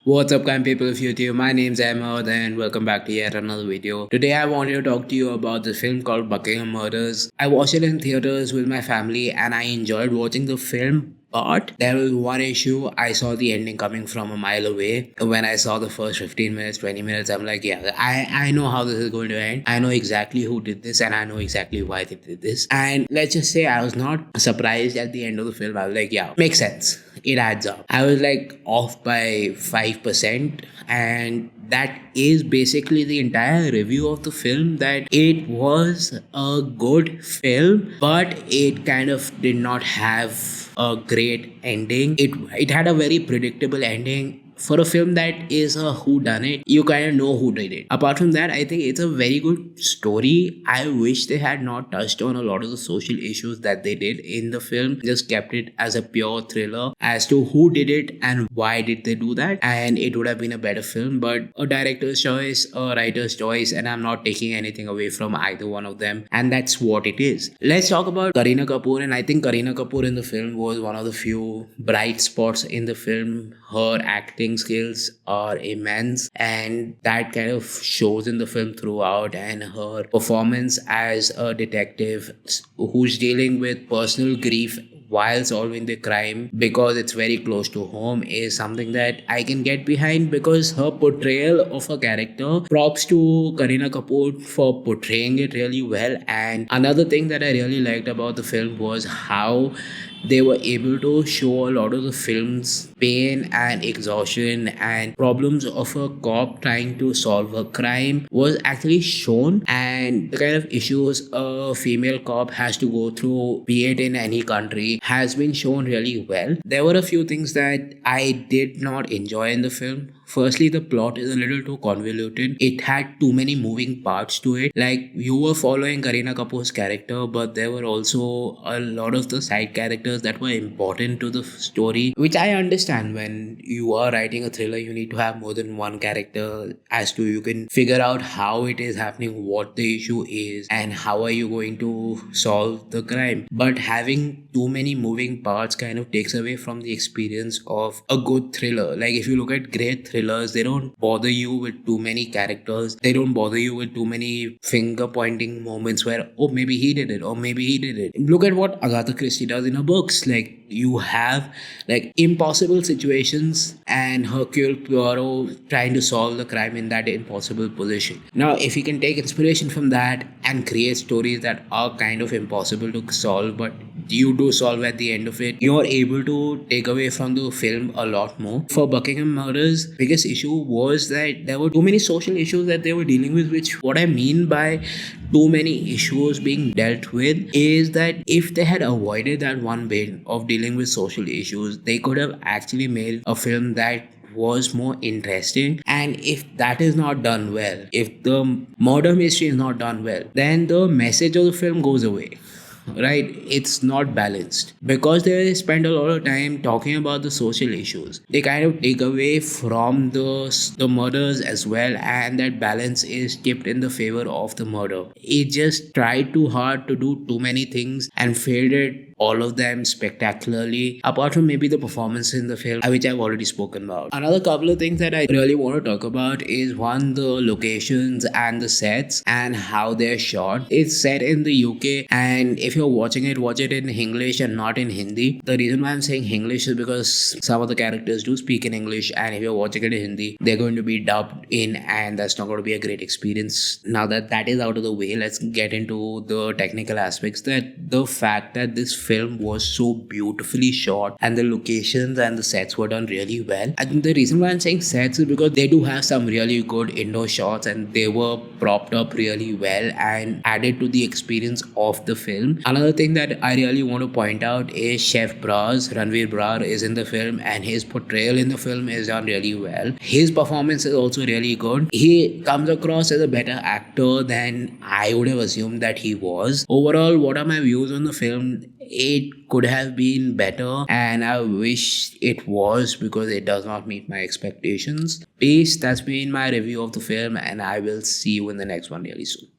What's up, kind people of YouTube? My name's Ahmed and welcome back to yet another video. Today I wanted to talk to you about the film called Buckingham Murders. I watched it in theaters with my family and I enjoyed watching the film. But there was one issue. I saw the ending coming from a mile away. When I saw the first 15 minutes, 20 minutes, I'm like, yeah, I know how this is going to end. I know exactly who did this and I know exactly why they did this. And let's just say I was not surprised at the end of the film. I was like, yeah, makes sense. It adds up. I was like off by 5%, and that is basically the entire review of the film. That it was a good film, but it kind of did not have a great ending. It had a very predictable ending. For a film that is a who done it, you kind of know who did it. Apart from that, I think it's a very good story. I wish they had not touched on a lot of the social issues that they did in the film, just kept it as a pure thriller as to who did it and why did they do that, and it would have been a better film. But a director's choice, a writer's choice, and I'm not taking anything away from either one of them, and that's what it is. Let's talk about Kareena Kapoor, and I think Kareena Kapoor in the film was one of the few bright spots in the film. Her acting skills are immense, and that kind of shows in the film throughout. And her performance as a detective who's dealing with personal grief while solving the crime because it's very close to home is something that I can get behind, because her portrayal of a character, props to Kareena Kapoor for portraying it really well. And another thing that I really liked about the film was how they were able to show a lot of the film's pain and exhaustion and problems of a cop trying to solve a crime was actually shown, and the kind of issues a female cop has to go through, be it in any country, has been shown really well. There were a few things that I did not enjoy in the film. Firstly, the plot is a little too convoluted. It had too many moving parts to it. Like, you were following Kareena Kapoor's character, but there were also a lot of the side characters that were important to the story, which I understand. When you are writing a thriller, you need to have more than one character, as to you can figure out how it is happening, what the issue is, and how are you going to solve the crime. But having too many moving parts kind of takes away from the experience of a good thriller. Like, if you look at great thrillers, they don't bother you with too many characters, they don't bother you with too many finger pointing moments where, oh, maybe he did it, or maybe he did it. Look at what Agatha Christie does in her books. Like, you have like impossible situations and Hercule Poirot trying to solve the crime in that impossible position. Now, if you can take inspiration from that and create stories that are kind of impossible to solve, but you do solve at the end of it, you're able to take away from the film a lot more. For Buckingham Murders, biggest issue was that there were too many social issues that they were dealing with, which what I mean by too many issues being dealt with is that if they had avoided that one bit of dealing with social issues, they could have actually made a film that was more interesting. And if that is not done well, if the murder mystery is not done well, then the message of the film goes away, right? It's not balanced because they spend a lot of time talking about the social issues. They kind of take away from the murders as well, and that balance is tipped in the favor of the murder. It just tried too hard to do too many things and failed it all of them spectacularly, apart from maybe the performance in the film, which I've already spoken about. Another couple of things that I really want to talk about is, one, the locations and the sets and how they're shot. It's set in the UK, and if you're watching it, watch it in English and not in Hindi. The reason why I'm saying English is because some of the characters do speak in English, and if you're watching it in Hindi, they're going to be dubbed in, and that's not going to be a great experience. Now that that is out of the way, let's get into the technical aspects. That the fact that this film was so beautifully shot and the locations and the sets were done really well. I think the reason why I'm saying sets is because they do have some really good indoor shots, and they were propped up really well and added to the experience of the film. Another thing that I really want to point out is Chef Braz. Ranveer Brar is in the film, and his portrayal in the film is done really well. His performance is also really good. He comes across as a better actor than I would have assumed that he was. Overall, what are my views on the film? It could have been better, and I wish it was, because it does not meet my expectations. Peace. That's been my review of the film, and I will see you in the next one really soon.